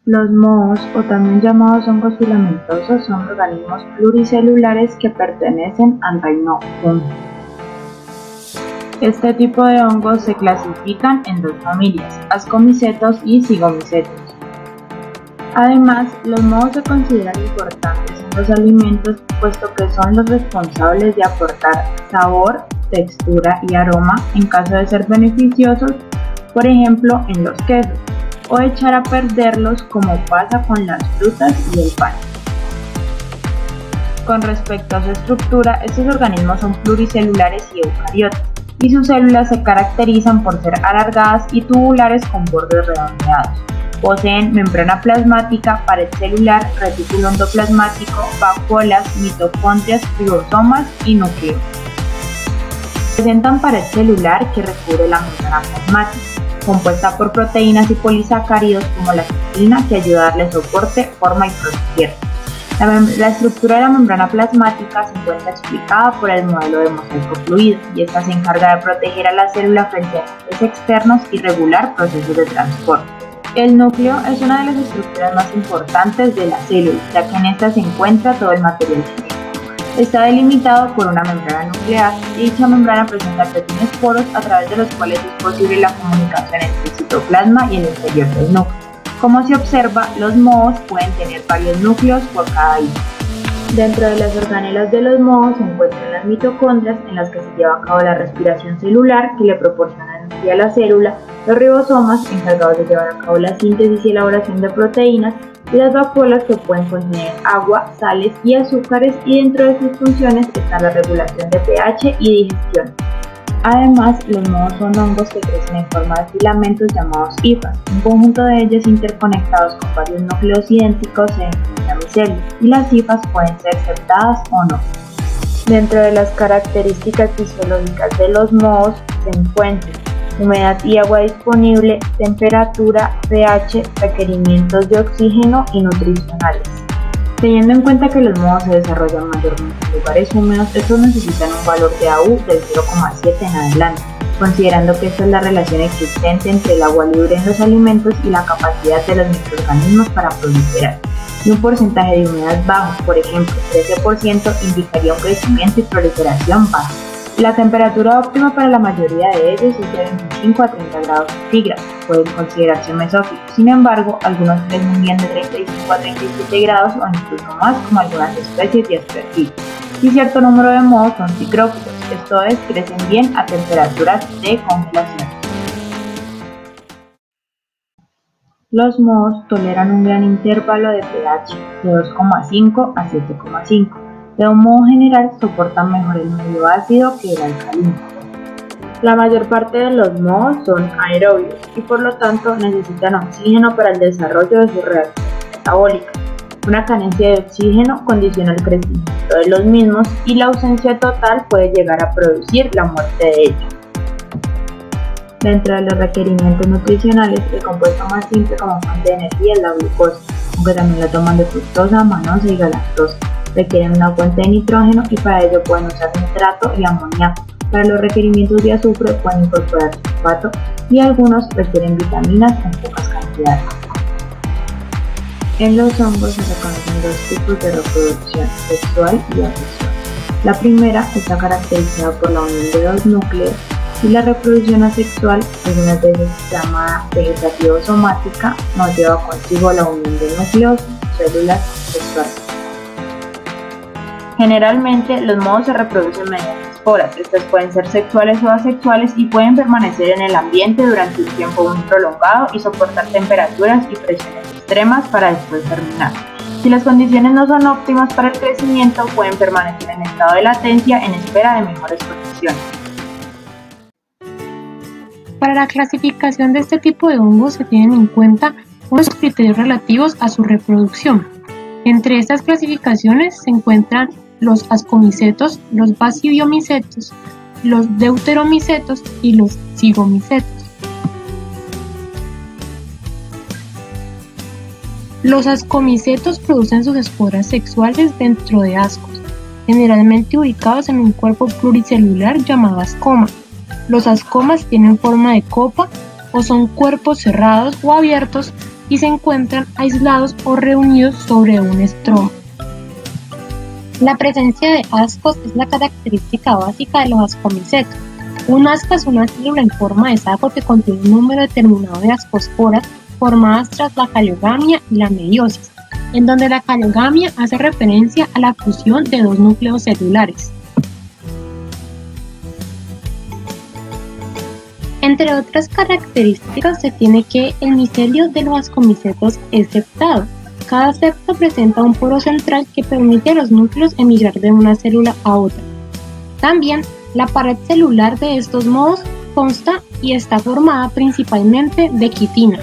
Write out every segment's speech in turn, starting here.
Los mohos, o también llamados hongos filamentosos, son organismos pluricelulares que pertenecen al reino fungi. Este tipo de hongos se clasifican en dos familias, ascomicetos y zigomicetos. Además, los mohos se consideran importantes en los alimentos puesto que son los responsables de aportar sabor, textura y aroma en caso de ser beneficiosos, por ejemplo en los quesos, o echar a perderlos como pasa con las frutas y el pan. Con respecto a su estructura, estos organismos son pluricelulares y eucariotas, y sus células se caracterizan por ser alargadas y tubulares con bordes redondeados. Poseen membrana plasmática, pared celular, retículo endoplasmático, vacuolas, mitocondrias, ribosomas y núcleo. Presentan pared celular que recubre la membrana plasmática, compuesta por proteínas y polisacáridos como la citrina que ayuda a darle soporte, forma y proteger. La estructura de la membrana plasmática se encuentra explicada por el modelo de mosaico fluido y esta se encarga de proteger a la célula frente a agentes externos y regular procesos de transporte. El núcleo es una de las estructuras más importantes de la célula, ya que en esta se encuentra todo el material genético. Está delimitado por una membrana nuclear y dicha membrana presenta pequeños poros a través de los cuales es posible la comunicación entre el citoplasma y el interior del núcleo. Como se observa, los mohos pueden tener varios núcleos por cada hilo. Dentro de las organelas de los mohos se encuentran las mitocondrias en las que se lleva a cabo la respiración celular que le proporciona energía a la célula, los ribosomas encargados de llevar a cabo la síntesis y elaboración de proteínas y las vacuolas que pueden contener agua, sales y azúcares y dentro de sus funciones está la regulación de pH y digestión. Además, los mohos son hongos que crecen en forma de filamentos llamados hifas. Un conjunto de ellos interconectados con varios núcleos idénticos se denomina micelium y las hifas pueden ser septadas o no. Dentro de las características fisiológicas de los mohos se encuentran humedad y agua disponible, temperatura, pH, requerimientos de oxígeno y nutricionales. Teniendo en cuenta que los mohos se desarrollan mayormente en lugares húmedos, estos necesitan un valor de AU del 0,7 en adelante, considerando que esta es la relación existente entre el agua libre en los alimentos y la capacidad de los microorganismos para proliferar. Y un porcentaje de humedad bajo, por ejemplo 13%, indicaría un crecimiento y proliferación baja. La temperatura óptima para la mayoría de ellos es de 25 a 30 grados centígrados, pueden considerarse mesófilos. Sin embargo, algunos crecen bien de 35 a 37 grados o incluso más, como algunas especies de aspergillos. Y cierto número de mohos son picrófilos, esto es, crecen bien a temperaturas de congelación. Los mohos toleran un gran intervalo de pH de 2,5 a 7,5. De un modo general, soportan mejor el medio ácido que el alcalino. La mayor parte de los mohos son aerobios y por lo tanto necesitan oxígeno para el desarrollo de sus reacciones metabólicas. Una carencia de oxígeno condiciona el crecimiento de los mismos y la ausencia total puede llegar a producir la muerte de ellos. Dentro de los requerimientos nutricionales, el compuesto más simple como fuente de energía es la glucosa, aunque también la toman de fructosa, manosa y galactosa. Requieren una fuente de nitrógeno y para ello pueden usar nitrato y amoníaco. Para los requerimientos de azufre pueden incorporar sulfato y algunos requieren vitaminas en pocas cantidades. En los hongos se reconocen dos tipos de reproducción, sexual y asexual. La primera está caracterizada por la unión de dos núcleos y la reproducción asexual, algunas veces llamada vegetativo-somática, nos lleva consigo la unión de núcleos, células sexuales. Generalmente, los mohos se reproducen mediante esporas. Estas pueden ser sexuales o asexuales y pueden permanecer en el ambiente durante un tiempo muy prolongado y soportar temperaturas y presiones extremas para después terminar. Si las condiciones no son óptimas para el crecimiento, pueden permanecer en estado de latencia en espera de mejores condiciones. Para la clasificación de este tipo de hongos se tienen en cuenta unos criterios relativos a su reproducción. Entre estas clasificaciones se encuentran los ascomicetos, los basidiomicetos, los deuteromicetos y los zigomicetos. Los ascomicetos producen sus esporas sexuales dentro de ascos. generalmente ubicados en un cuerpo pluricelular llamado ascoma. Los ascomas tienen forma de copa o son cuerpos cerrados o abiertos y se encuentran aislados o reunidos sobre un estroma. La presencia de ascos es la característica básica de los ascomicetos. Un asco es una célula en forma de saco que contiene un número determinado de ascosporas formadas tras la caleogamia y la meiosis, en donde la caleogamia hace referencia a la fusión de dos núcleos celulares. Entre otras características se tiene que el micelio de los ascomicetos es septado. Cada septo presenta un poro central que permite a los núcleos emigrar de una célula a otra. También, la pared celular de estos mohos consta y está formada principalmente de quitina.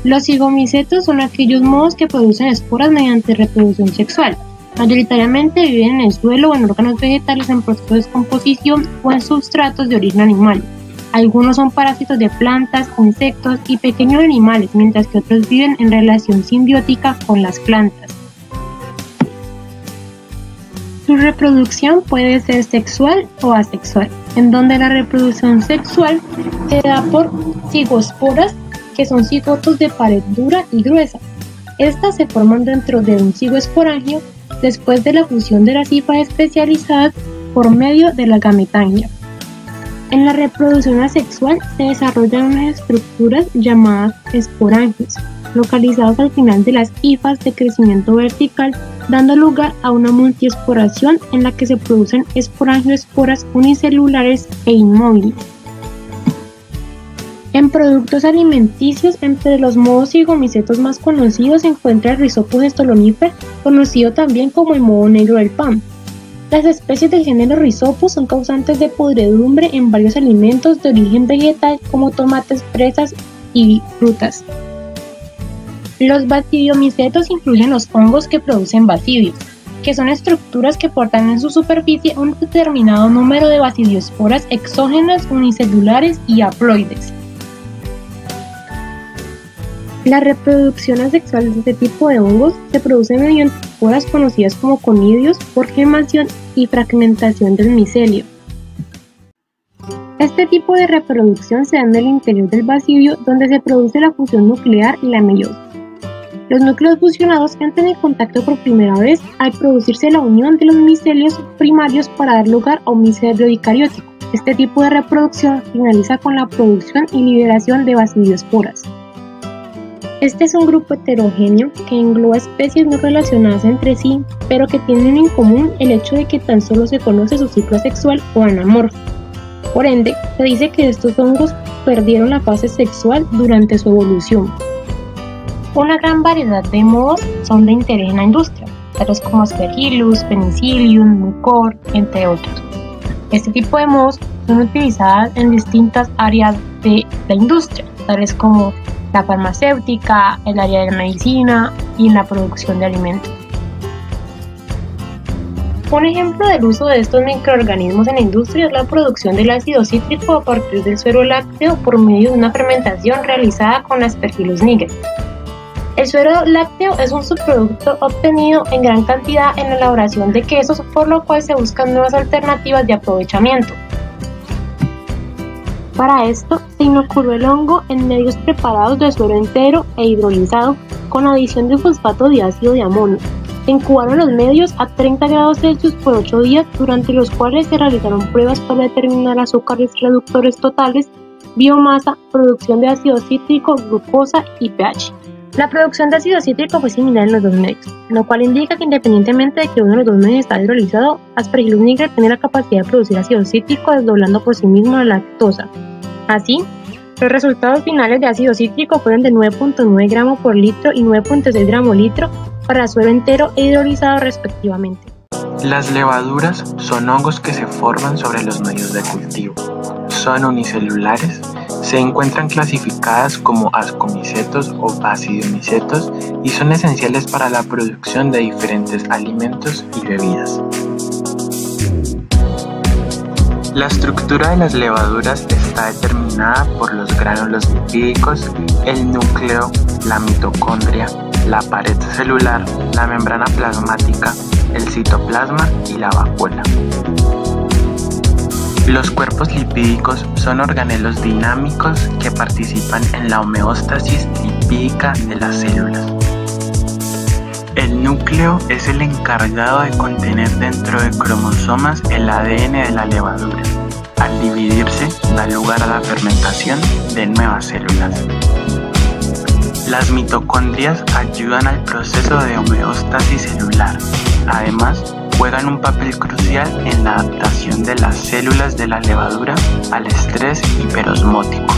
Los cigomicetos son aquellos mohos que producen esporas mediante reproducción sexual. Mayoritariamente viven en el suelo o en órganos vegetales en proceso de descomposición o en sustratos de origen animal. Algunos son parásitos de plantas, insectos y pequeños animales, mientras que otros viven en relación simbiótica con las plantas. Su reproducción puede ser sexual o asexual, en donde la reproducción sexual se da por cigosporas, que son cigotos de pared dura y gruesa. Estas se forman dentro de un cigoesporangio después de la fusión de las hifas especializadas por medio de la gametangia. En la reproducción asexual se desarrollan unas estructuras llamadas esporangios, localizados al final de las hifas de crecimiento vertical, dando lugar a una multiesporación en la que se producen esporangioesporas unicelulares e inmóviles. En productos alimenticios, entre los mohos cigomicetos más conocidos se encuentra el Rhizopus stolonifer, conocido también como el moho negro del pan. Las especies del género Rhizopus son causantes de podredumbre en varios alimentos de origen vegetal como tomates, fresas y frutas. Los basidiomicetos incluyen los hongos que producen basidios, que son estructuras que portan en su superficie un determinado número de basidiosporas exógenas, unicelulares y haploides. La reproducción asexual de este tipo de hongos se produce mediante esporas conocidas como conidios por gemación y fragmentación del micelio. Este tipo de reproducción se da en el interior del basidio, donde se produce la fusión nuclear y la meiosis. Los núcleos fusionados entran en contacto por primera vez al producirse la unión de los micelios primarios para dar lugar a un micelio eucariótico. Este tipo de reproducción finaliza con la producción y liberación de basidiosporas. Este es un grupo heterogéneo que engloba especies no relacionadas entre sí, pero que tienen en común el hecho de que tan solo se conoce su ciclo sexual o anamorfo. Por ende, se dice que estos hongos perdieron la fase sexual durante su evolución. Una gran variedad de mohos son de interés en la industria, tales como Aspergillus, Penicillium, Mucor, entre otros. Este tipo de mohos son utilizadas en distintas áreas de la industria, tales como la farmacéutica, el área de la medicina y en la producción de alimentos. Un ejemplo del uso de estos microorganismos en la industria es la producción del ácido cítrico a partir del suero lácteo por medio de una fermentación realizada con Aspergillus niger. El suero lácteo es un subproducto obtenido en gran cantidad en la elaboración de quesos, por lo cual se buscan nuevas alternativas de aprovechamiento. Para esto, se inoculó el hongo en medios preparados de suero entero e hidrolizado con adición de fosfato de ácido de amonio. Se incubaron los medios a 30 grados Celsius por 8 días, durante los cuales se realizaron pruebas para determinar azúcares reductores totales, biomasa, producción de ácido cítrico, glucosa y pH. La producción de ácido cítrico fue similar en los dos medios, lo cual indica que independientemente de que uno de los dos medios está hidrolizado, Aspergillus niger tiene la capacidad de producir ácido cítrico desdoblando por sí mismo la lactosa. Así, los resultados finales de ácido cítrico fueron de 9.9 gramos por litro y 9.6 gramos litro para suero entero e hidrolizado respectivamente. Las levaduras son hongos que se forman sobre los medios de cultivo. Son unicelulares, se encuentran clasificadas como ascomicetos o basidiomicetos y son esenciales para la producción de diferentes alimentos y bebidas. La estructura de las levaduras está determinada por los gránulos lipídicos, el núcleo, la mitocondria, la pared celular, la membrana plasmática, el citoplasma y la vacuola. Los cuerpos lipídicos son organelos dinámicos que participan en la homeostasis lipídica de las células. El núcleo es el encargado de contener dentro de cromosomas el ADN de la levadura. Al dividirse, da lugar a la fermentación de nuevas células. Las mitocondrias ayudan al proceso de homeostasis celular. Además, juegan un papel crucial en la adaptación de las células de la levadura al estrés hiperosmótico.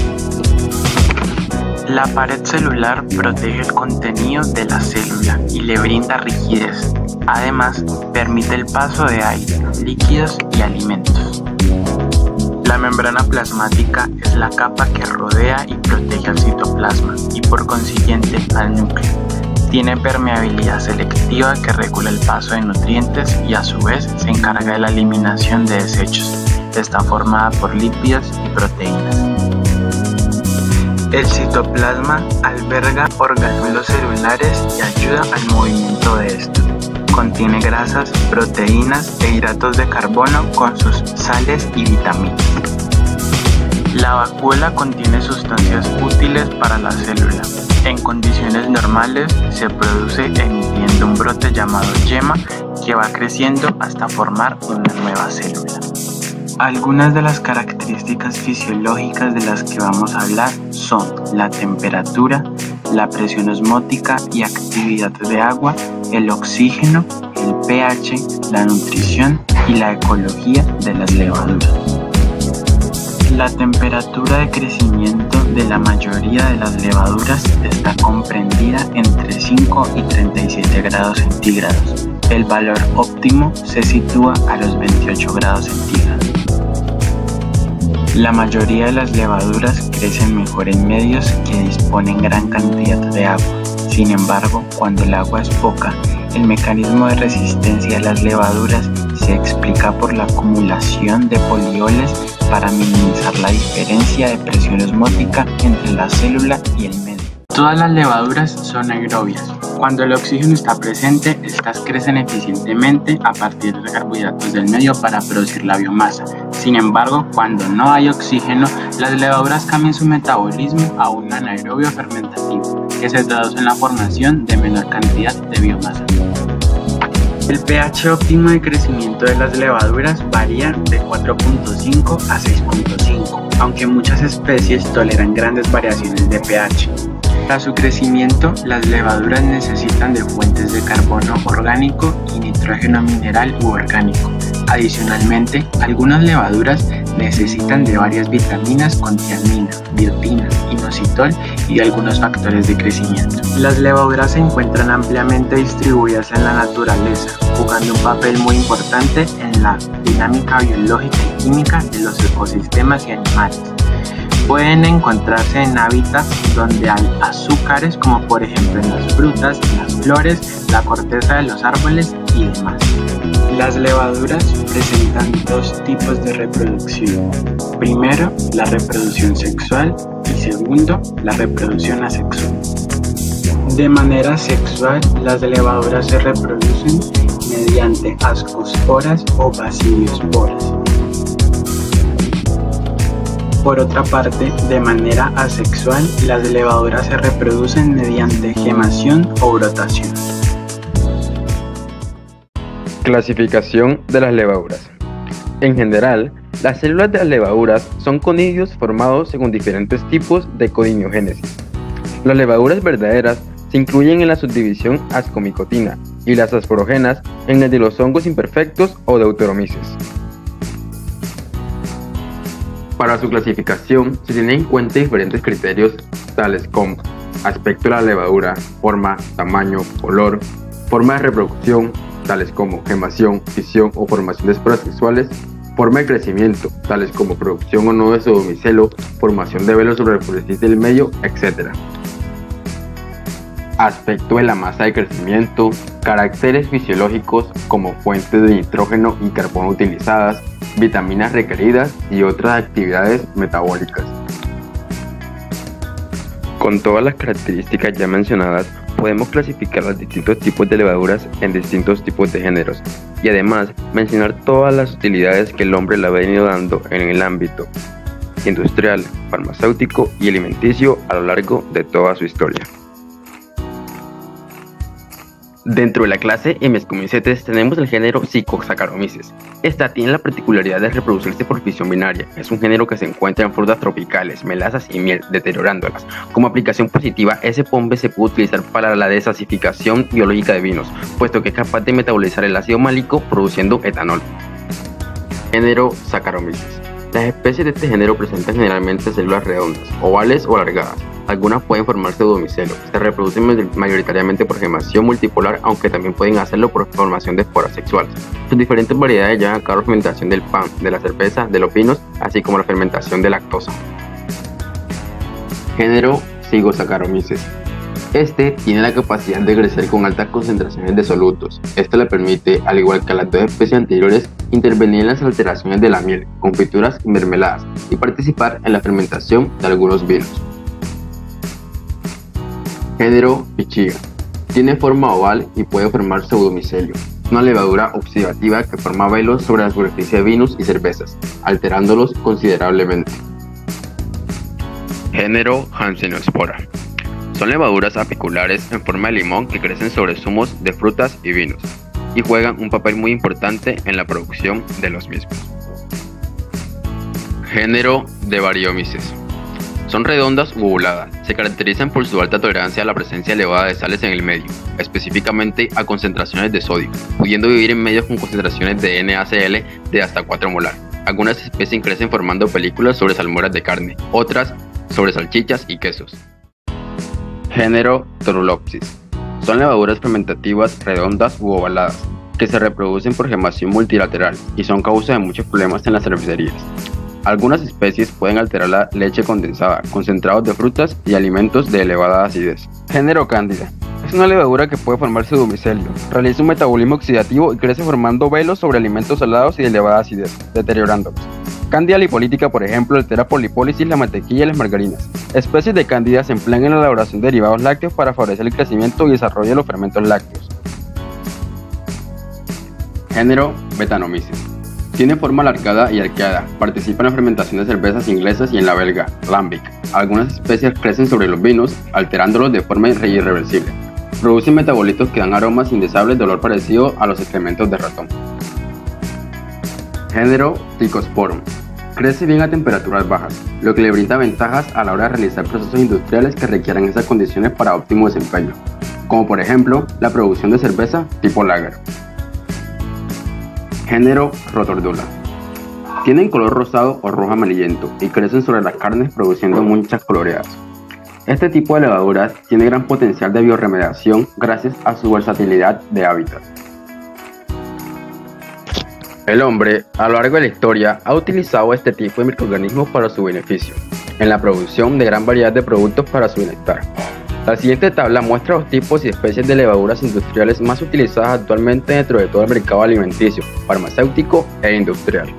La pared celular protege el contenido de la célula y le brinda rigidez. Además, permite el paso de aire, líquidos y alimentos. La membrana plasmática es la capa que rodea y protege al citoplasma y por consiguiente al núcleo. Tiene permeabilidad selectiva que regula el paso de nutrientes y a su vez se encarga de la eliminación de desechos. Está formada por lípidos y proteínas. El citoplasma alberga organelos celulares y ayuda al movimiento de estos. Contiene grasas, proteínas e hidratos de carbono con sus sales y vitaminas. La vacuola contiene sustancias útiles para la célula. En condiciones normales se produce emitiendo un brote llamado yema que va creciendo hasta formar una nueva célula. Algunas de las características fisiológicas de las que vamos a hablar son la temperatura, la presión osmótica y actividad de agua, el oxígeno, el pH, la nutrición y la ecología de las levaduras. La temperatura de crecimiento de la mayoría de las levaduras está comprendida entre 5 y 37 grados centígrados. El valor óptimo se sitúa a los 28 grados centígrados. La mayoría de las levaduras crecen mejor en medios que disponen gran cantidad de agua. Sin embargo, cuando el agua es poca, el mecanismo de resistencia de las levaduras se explica por la acumulación de polioles para minimizar la diferencia de presión osmótica entre la célula y el medio. Todas las levaduras son aerobias. Cuando el oxígeno está presente, estas crecen eficientemente a partir de carbohidratos del medio para producir la biomasa. Sin embargo, cuando no hay oxígeno, las levaduras cambian su metabolismo a un anaerobio fermentativo, que se traduce en la formación de menor cantidad de biomasa. El pH óptimo de crecimiento de las levaduras varía de 4.5 a 6.5, aunque muchas especies toleran grandes variaciones de pH. Para su crecimiento, las levaduras necesitan de fuentes de carbono orgánico y nitrógeno mineral u orgánico. Adicionalmente, algunas levaduras necesitan de varias vitaminas con tiamina, biotina, inositol y algunos factores de crecimiento. Las levaduras se encuentran ampliamente distribuidas en la naturaleza, jugando un papel muy importante en la dinámica biológica y química de los ecosistemas y animales. Pueden encontrarse en hábitats donde hay azúcares, como por ejemplo en las frutas, en las flores, la corteza de los árboles y demás. Las levaduras presentan dos tipos de reproducción. Primero, la reproducción sexual y segundo, la reproducción asexual. De manera sexual, las levaduras se reproducen mediante ascosporas o basidiosporas. Por otra parte, de manera asexual, las levaduras se reproducen mediante gemación o brotación. Clasificación de las levaduras. En general, las células de las levaduras son conidios formados según diferentes tipos de conidiogénesis. Las levaduras verdaderas se incluyen en la subdivisión ascomicotina y las asporógenas en el de los hongos imperfectos o deuteromices. Para su clasificación se tienen en cuenta diferentes criterios tales como aspecto de la levadura, forma, tamaño, color, forma de reproducción tales como gemación, fisión o formación de esporas sexuales, forma de crecimiento tales como producción o no de pseudomicelo, formación de velos sobre la superficie del medio, etc. Aspecto de la masa de crecimiento, caracteres fisiológicos como fuentes de nitrógeno y carbono utilizadas, vitaminas requeridas y otras actividades metabólicas. Con todas las características ya mencionadas, podemos clasificar los distintos tipos de levaduras en distintos tipos de géneros y además mencionar todas las utilidades que el hombre le ha venido dando en el ámbito industrial, farmacéutico y alimenticio a lo largo de toda su historia. Dentro de la clase Hemescomicetes tenemos el género Psychosaccharomyces. Esta tiene la particularidad de reproducirse por fisión binaria. Es un género que se encuentra en frutas tropicales, melazas y miel, deteriorándolas. Como aplicación positiva, ese pombe se puede utilizar para la desasificación biológica de vinos, puesto que es capaz de metabolizar el ácido málico produciendo etanol. Género Saccharomyces. Las especies de este género presentan generalmente células redondas, ovales o alargadas. Algunas pueden formar pseudomicelios. Se reproducen mayoritariamente por gemación multipolar, aunque también pueden hacerlo por formación de esporas sexuales. Sus diferentes variedades llevan a cabo la fermentación del pan, de la cerveza, de los vinos, así como la fermentación de lactosa. Género Zygosaccharomyces. Este tiene la capacidad de crecer con altas concentraciones de solutos. Esto le permite, al igual que a las dos especies anteriores, intervenir en las alteraciones de la miel, confituras y mermeladas, y participar en la fermentación de algunos vinos. Género Pichiga. Tiene forma oval y puede formar pseudomicelios. Una levadura oxidativa que forma velos sobre la superficie de vinos y cervezas, alterándolos considerablemente. Género Hanseospora. Son levaduras apiculares en forma de limón que crecen sobre zumos de frutas y vinos y juegan un papel muy importante en la producción de los mismos. Género Debariomyces. Son redondas u ovuladas. Se caracterizan por su alta tolerancia a la presencia elevada de sales en el medio, específicamente a concentraciones de sodio, pudiendo vivir en medios con concentraciones de NaCl de hasta 4 molar. Algunas especies crecen formando películas sobre salmueras de carne, otras sobre salchichas y quesos. Género Torulopsis. Son levaduras fermentativas redondas u ovaladas, que se reproducen por gemación multilateral y son causa de muchos problemas en las cervecerías. Algunas especies pueden alterar la leche condensada, concentrados de frutas y alimentos de elevada acidez. Género Cándida. Es una levadura que puede formar pseudomicelios. Realiza un metabolismo oxidativo y crece formando velos sobre alimentos salados y de elevada acidez, deteriorándolos. Cándida lipolítica, por ejemplo, altera por lipólisis la mantequilla y las margarinas. Especies de cándida se emplean en la elaboración de derivados lácteos para favorecer el crecimiento y desarrollo de los fermentos lácteos. Género Betanomyces. Tiene forma alargada y arqueada. Participa en la fermentación de cervezas inglesas y en la belga, Lambic. Algunas especies crecen sobre los vinos, alterándolos de forma irreversible. Producen metabolitos que dan aromas indeseables de olor parecido a los excrementos de ratón. Género Trichosporum. Crece bien a temperaturas bajas, lo que le brinda ventajas a la hora de realizar procesos industriales que requieran esas condiciones para óptimo desempeño, como por ejemplo la producción de cerveza tipo lager. Género Rotordula. Tienen color rosado o rojo amarillento y crecen sobre las carnes produciendo manchas coloreadas. Este tipo de levaduras tiene gran potencial de bioremediación gracias a su versatilidad de hábitat. El hombre, a lo largo de la historia, ha utilizado este tipo de microorganismos para su beneficio, en la producción de gran variedad de productos para su bienestar. La siguiente tabla muestra los tipos y especies de levaduras industriales más utilizadas actualmente dentro de todo el mercado alimenticio, farmacéutico e industrial.